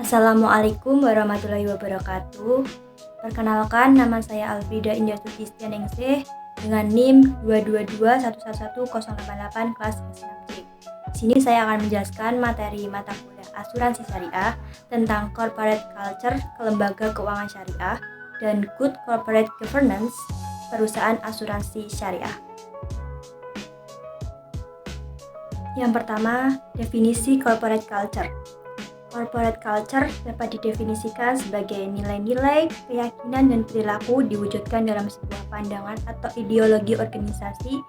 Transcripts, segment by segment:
Assalamualaikum warahmatullahi wabarakatuh. Perkenalkan, nama saya Alfrida Indah-Sutistia-Ningsih dengan NIM 222111088 kelas S6C. Di sini saya akan menjelaskan materi mata kuliah asuransi syariah tentang corporate culture, lembaga keuangan syariah, dan good corporate governance perusahaan asuransi syariah. Yang pertama, definisi corporate culture. Corporate culture dapat didefinisikan sebagai nilai-nilai, keyakinan, dan perilaku diwujudkan dalam sebuah pandangan atau ideologi organisasi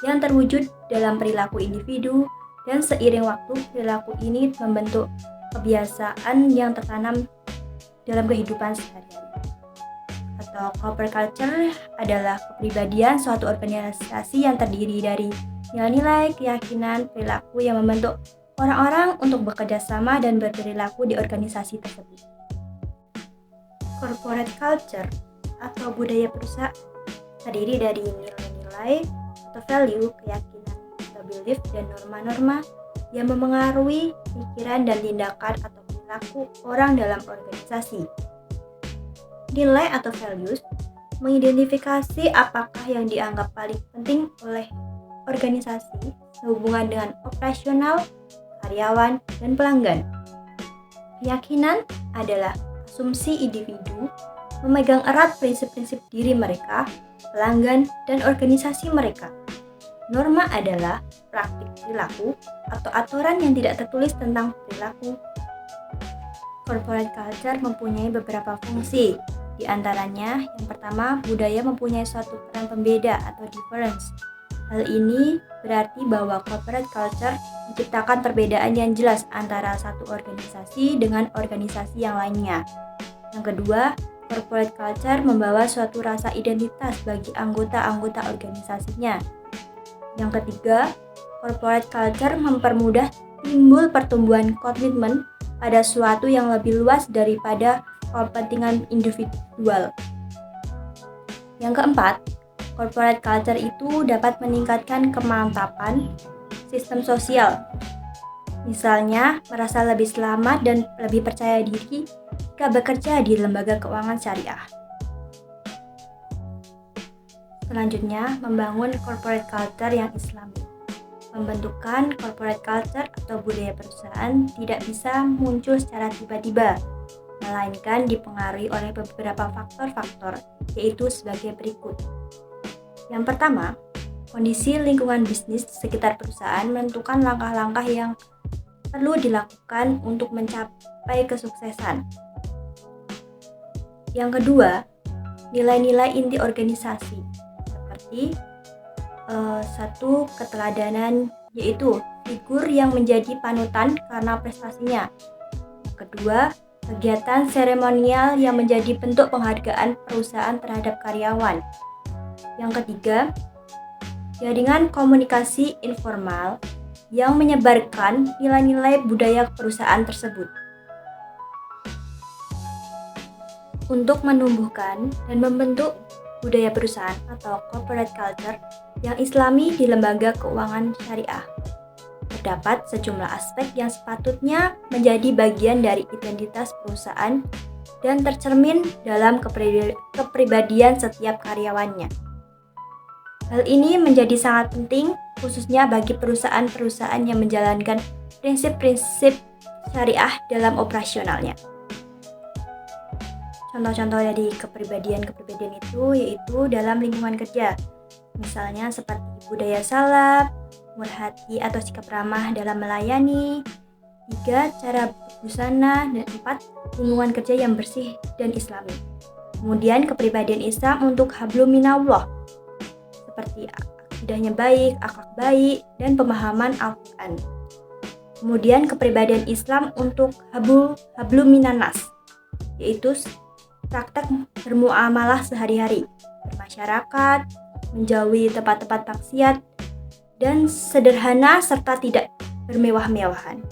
yang terwujud dalam perilaku individu, dan seiring waktu perilaku ini membentuk kebiasaan yang tertanam dalam kehidupan sehari-hari. Atau corporate culture adalah kepribadian suatu organisasi yang terdiri dari nilai-nilai, keyakinan, perilaku yang membentuk orang-orang untuk bekerja sama dan berperilaku di organisasi tersebut. Corporate culture atau budaya perusahaan terdiri dari nilai-nilai atau value, keyakinan atau belief, dan norma-norma yang memengaruhi pikiran dan tindakan atau perilaku orang dalam organisasi. Nilai atau values mengidentifikasi apakah yang dianggap paling penting oleh organisasi sehubungan dengan operasional, karyawan, dan pelanggan. Keyakinan adalah asumsi individu memegang erat prinsip-prinsip diri mereka, pelanggan, dan organisasi mereka. Norma adalah praktik perilaku atau aturan yang tidak tertulis tentang perilaku. Corporate culture mempunyai beberapa fungsi. Di antaranya, yang pertama, budaya mempunyai suatu peran pembeda atau difference. Hal ini berarti bahwa corporate culture menciptakan perbedaan yang jelas antara satu organisasi dengan organisasi yang lainnya. Yang kedua, corporate culture membawa suatu rasa identitas bagi anggota-anggota organisasinya. Yang ketiga, corporate culture mempermudah timbul pertumbuhan komitmen pada suatu yang lebih luas daripada kepentingan individual. Yang keempat, corporate culture itu dapat meningkatkan kemantapan sistem sosial. Misalnya, merasa lebih selamat dan lebih percaya diri jika bekerja di lembaga keuangan syariah. Selanjutnya, membangun corporate culture yang islami. Pembentukan corporate culture atau budaya perusahaan tidak bisa muncul secara tiba-tiba, melainkan dipengaruhi oleh beberapa faktor-faktor, yaitu sebagai berikut. Yang pertama, kondisi lingkungan bisnis di sekitar perusahaan menentukan langkah-langkah yang perlu dilakukan untuk mencapai kesuksesan. Yang kedua, nilai-nilai inti organisasi seperti satu, keteladanan, yaitu figur yang menjadi panutan karena prestasinya. Yang kedua, kegiatan seremonial yang menjadi bentuk penghargaan perusahaan terhadap karyawan. Yang ketiga, jaringan komunikasi informal yang menyebarkan nilai-nilai budaya perusahaan tersebut. Untuk menumbuhkan dan membentuk budaya perusahaan atau corporate culture yang islami di lembaga keuangan syariah, terdapat sejumlah aspek yang sepatutnya menjadi bagian dari identitas perusahaan dan tercermin dalam kepribadian setiap karyawannya. Hal ini menjadi sangat penting khususnya bagi perusahaan-perusahaan yang menjalankan prinsip-prinsip syariah dalam operasionalnya. Contoh-contoh dari kepribadian-kepribadian itu yaitu dalam lingkungan kerja. Misalnya seperti budaya salaf, murah hati atau sikap ramah dalam melayani. 3. Cara berbusana. Dan 4. Lingkungan kerja yang bersih dan islami. Kemudian kepribadian Islam untuk hablum minallah, seperti akidahnya baik, akhlak baik, dan pemahaman Al-Quran. Kemudian kepribadian Islam untuk hablum minanas, yaitu praktek bermuamalah sehari-hari, bermasyarakat, menjauhi tempat-tempat maksiat, dan sederhana serta tidak bermewah-mewahan.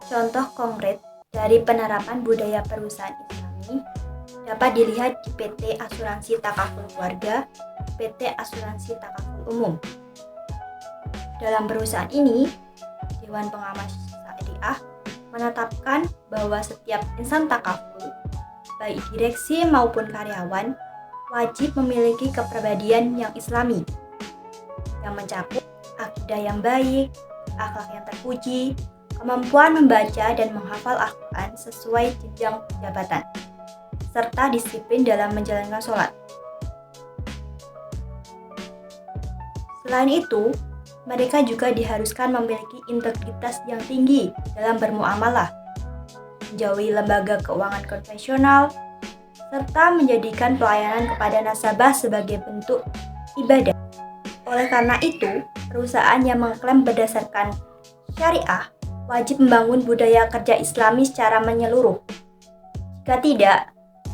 Contoh konkret dari penerapan budaya perusahaan Islami dapat dilihat di PT Asuransi Takaful Keluarga, PT Asuransi Takaful Umum. Dalam perusahaan ini, Dewan Pengawas Syariah menetapkan bahwa setiap insan takaful, baik direksi maupun karyawan, wajib memiliki kepribadian yang islami, yang mencakup akidah yang baik, akhlak yang terpuji, kemampuan membaca dan menghafal Al-Quran sesuai jenjang jabatan, serta disiplin dalam menjalankan sholat. Selain itu, mereka juga diharuskan memiliki integritas yang tinggi dalam bermuamalah, menjauhi lembaga keuangan konvensional, serta menjadikan pelayanan kepada nasabah sebagai bentuk ibadah. Oleh karena itu, perusahaan yang mengklaim berdasarkan syariah wajib membangun budaya kerja Islami secara menyeluruh. Jika tidak,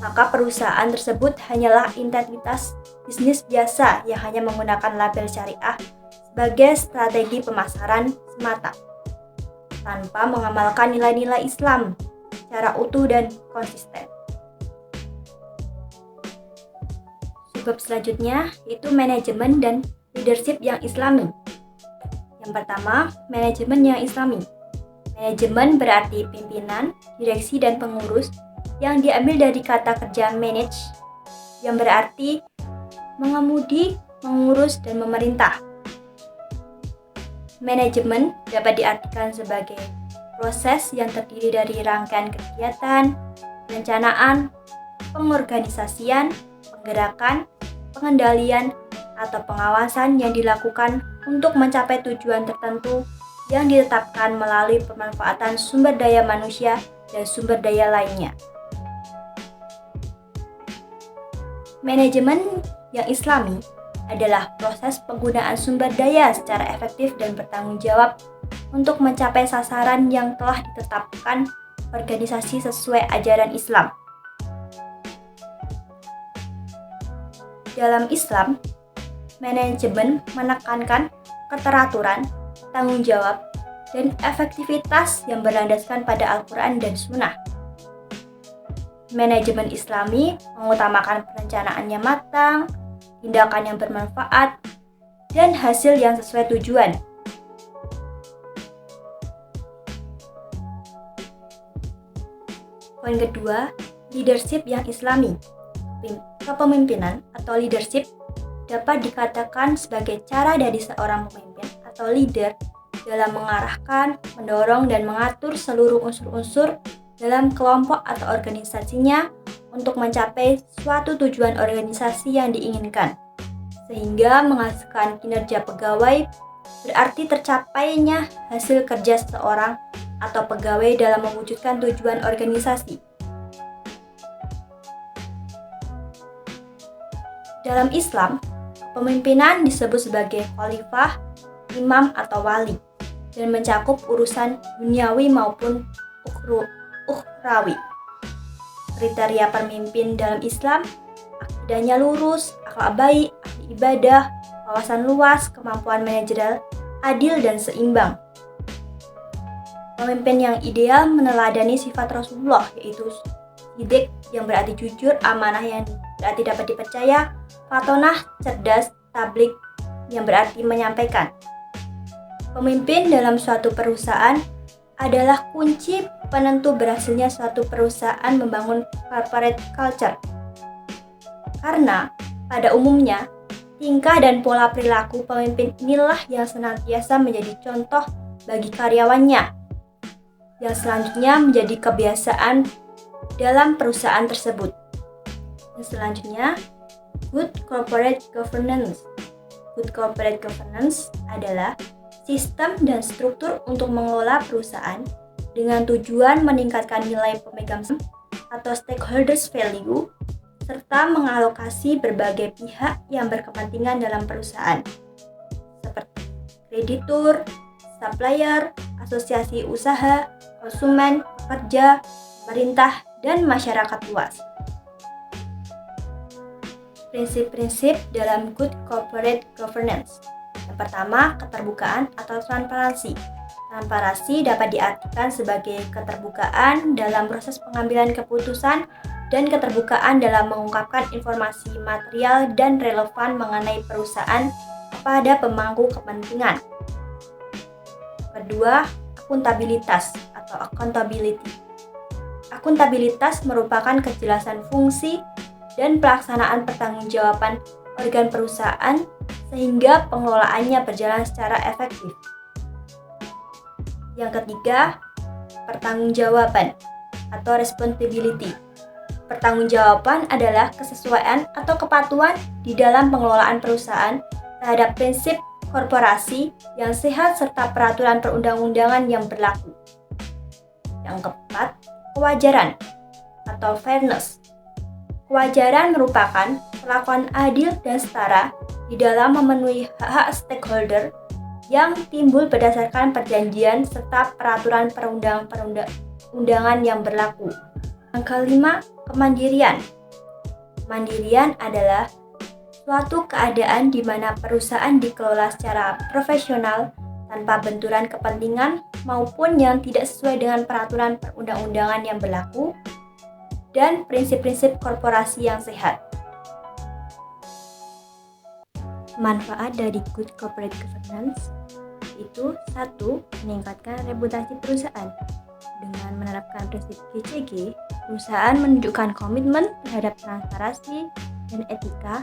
maka perusahaan tersebut hanyalah entitas bisnis biasa yang hanya menggunakan label syariah sebagai strategi pemasaran semata, tanpa mengamalkan nilai-nilai Islam secara utuh dan konsisten. Sebab selanjutnya yaitu manajemen dan leadership yang Islami. Yang pertama, manajemen yang Islami. Manajemen berarti pimpinan, direksi, dan pengurus yang diambil dari kata kerja manage, yang berarti mengemudi, mengurus, dan memerintah. Manajemen dapat diartikan sebagai proses yang terdiri dari rangkaian kegiatan, perencanaan, pengorganisasian, penggerakan, pengendalian, atau pengawasan yang dilakukan untuk mencapai tujuan tertentu yang ditetapkan melalui pemanfaatan sumber daya manusia dan sumber daya lainnya. Manajemen yang Islami adalah proses penggunaan sumber daya secara efektif dan bertanggung jawab untuk mencapai sasaran yang telah ditetapkan organisasi sesuai ajaran Islam. Dalam Islam, manajemen menekankan keteraturan, tanggung jawab, dan efektivitas yang berlandaskan pada Al-Quran dan Sunnah. Manajemen Islami mengutamakan perencanaan yang matang, tindakan yang bermanfaat, dan hasil yang sesuai tujuan. Poin kedua, leadership yang Islami. Kepemimpinan atau leadership dapat dikatakan sebagai cara dari seorang pemimpin atau leader dalam mengarahkan, mendorong, dan mengatur seluruh unsur-unsur dalam kelompok atau organisasinya untuk mencapai suatu tujuan organisasi yang diinginkan, sehingga menghasilkan kinerja pegawai berarti tercapainya hasil kerja seseorang atau pegawai dalam mewujudkan tujuan organisasi. Dalam Islam, pemimpinan disebut sebagai khalifah, imam atau wali, dan mencakup urusan duniawi maupun ukhrawi. Kriteria pemimpin dalam Islam, akidahnya lurus, akhlak baik, ahli ibadah, wawasan luas, kemampuan manajerial, adil dan seimbang. Pemimpin yang ideal meneladani sifat Rasulullah, yaitu sidik yang berarti jujur, amanah yang berarti dapat dipercaya, fatonah, cerdas, tablik yang berarti menyampaikan. Pemimpin dalam suatu perusahaan adalah kunci penentu berhasilnya suatu perusahaan membangun corporate culture. Karena pada umumnya, tingkah dan pola perilaku pemimpin inilah yang senantiasa menjadi contoh bagi karyawannya, yang selanjutnya menjadi kebiasaan dalam perusahaan tersebut. Dan selanjutnya, good corporate governance. Good corporate governance adalah sistem dan struktur untuk mengelola perusahaan dengan tujuan meningkatkan nilai pemegang saham atau stakeholders value, serta mengalokasi berbagai pihak yang berkepentingan dalam perusahaan, seperti kreditur, supplier, asosiasi usaha, konsumen, pekerja, pemerintah, dan masyarakat luas. Prinsip-prinsip dalam good corporate governance. Yang pertama, keterbukaan atau transparansi. Transparansi dapat diartikan sebagai keterbukaan dalam proses pengambilan keputusan dan keterbukaan dalam mengungkapkan informasi material dan relevan mengenai perusahaan kepada pemangku kepentingan. Kedua, akuntabilitas atau atau accountability. Akuntabilitas merupakan kejelasan fungsi dan pelaksanaan pertanggungjawaban organ perusahaan sehingga pengelolaannya berjalan secara efektif. Yang ketiga, pertanggungjawaban atau responsibility. Pertanggungjawaban adalah kesesuaian atau kepatuhan di dalam pengelolaan perusahaan terhadap prinsip korporasi yang sehat serta peraturan perundang-undangan yang berlaku. Yang keempat, kewajaran atau fairness. Kewajaran merupakan perlakuan adil dan setara di dalam memenuhi hak-hak stakeholder yang timbul berdasarkan perjanjian serta peraturan perundang-undangan yang berlaku. Yang kelima, kemandirian. Kemandirian adalah suatu keadaan di mana perusahaan dikelola secara profesional tanpa benturan kepentingan maupun yang tidak sesuai dengan peraturan perundang-undangan yang berlaku dan prinsip-prinsip korporasi yang sehat. Manfaat dari good corporate governance itu 1. Meningkatkan reputasi perusahaan. Dengan menerapkan prinsip GCG, perusahaan menunjukkan komitmen terhadap transparansi dan etika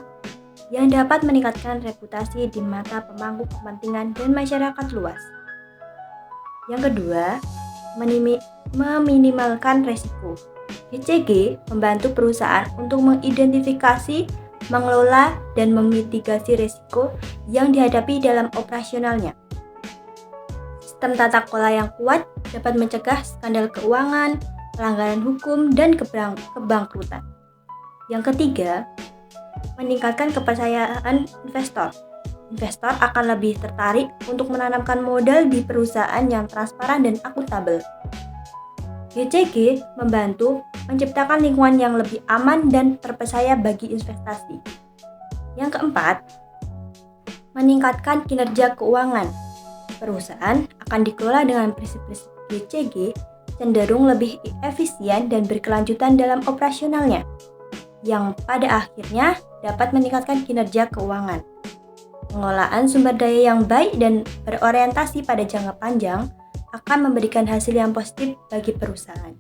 yang dapat meningkatkan reputasi di mata pemangku kepentingan dan masyarakat luas. Yang kedua, meminimalkan resiko. GCG membantu perusahaan untuk mengidentifikasi, mengelola, dan memitigasi risiko yang dihadapi dalam operasionalnya. Sistem tata kelola yang kuat dapat mencegah skandal keuangan, pelanggaran hukum, dan kebangkrutan. Yang ketiga, meningkatkan kepercayaan investor. Investor akan lebih tertarik untuk menanamkan modal di perusahaan yang transparan dan akuntabel. GCG membantu menciptakan lingkungan yang lebih aman dan terpercaya bagi investasi. Yang keempat, meningkatkan kinerja keuangan. Perusahaan akan dikelola dengan prinsip-prinsip GCG cenderung lebih efisien dan berkelanjutan dalam operasionalnya, yang pada akhirnya dapat meningkatkan kinerja keuangan. Pengelolaan sumber daya yang baik dan berorientasi pada jangka panjang akan memberikan hasil yang positif bagi perusahaan.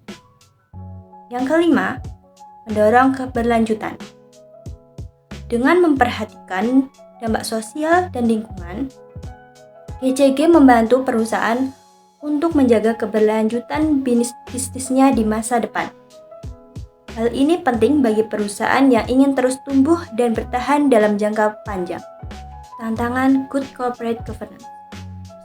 Yang kelima, mendorong keberlanjutan. Dengan memperhatikan dampak sosial dan lingkungan, GCG membantu perusahaan untuk menjaga keberlanjutan bisnisnya di masa depan. Hal ini penting bagi perusahaan yang ingin terus tumbuh dan bertahan dalam jangka panjang. Tantangan good corporate governance.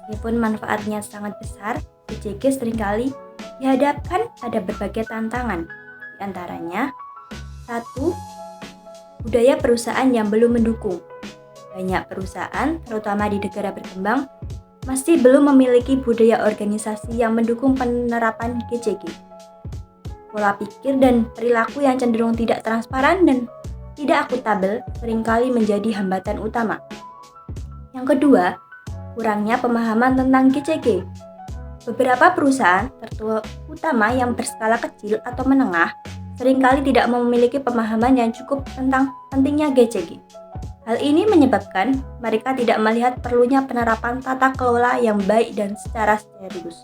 Meskipun manfaatnya sangat besar, GCG seringkali dihadapkan pada berbagai tantangan. Di antaranya, 1. Budaya perusahaan yang belum mendukung. Banyak perusahaan, terutama di negara berkembang, masih belum memiliki budaya organisasi yang mendukung penerapan GCG. Pola pikir dan perilaku yang cenderung tidak transparan dan tidak akuntabel seringkali menjadi hambatan utama. Yang kedua, kurangnya pemahaman tentang GCG. Beberapa perusahaan, terutama yang berskala kecil atau menengah, seringkali tidak memiliki pemahaman yang cukup tentang pentingnya GCG. Hal ini menyebabkan mereka tidak melihat perlunya penerapan tata kelola yang baik dan secara serius.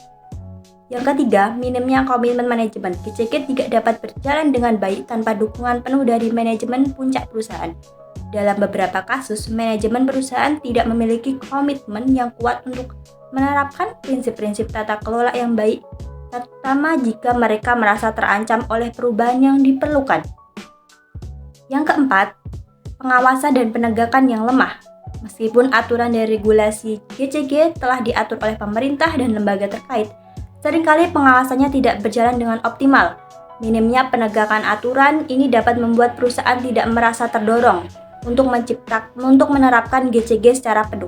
Yang ketiga, minimnya komitmen manajemen. GCG tidak dapat berjalan dengan baik tanpa dukungan penuh dari manajemen puncak perusahaan. Dalam beberapa kasus, manajemen perusahaan tidak memiliki komitmen yang kuat untuk menerapkan prinsip-prinsip tata kelola yang baik, terutama jika mereka merasa terancam oleh perubahan yang diperlukan. Yang keempat, pengawasan dan penegakan yang lemah. Meskipun aturan dan regulasi GCG telah diatur oleh pemerintah dan lembaga terkait, seringkali pengawasannya tidak berjalan dengan optimal. Minimnya penegakan aturan ini dapat membuat perusahaan tidak merasa terdorong untuk menerapkan GCG secara penuh.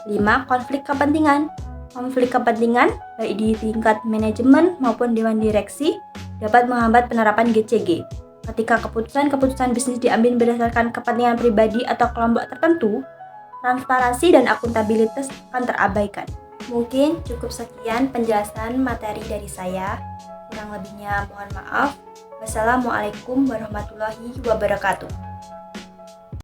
5. Konflik kepentingan. Konflik kepentingan, baik di tingkat manajemen maupun dewan direksi, dapat menghambat penerapan GCG. Ketika keputusan-keputusan bisnis diambil berdasarkan kepentingan pribadi atau kelompok tertentu, transparansi dan akuntabilitas akan terabaikan. Mungkin cukup sekian penjelasan materi dari saya. Kurang lebihnya mohon maaf. Wassalamualaikum warahmatullahi wabarakatuh.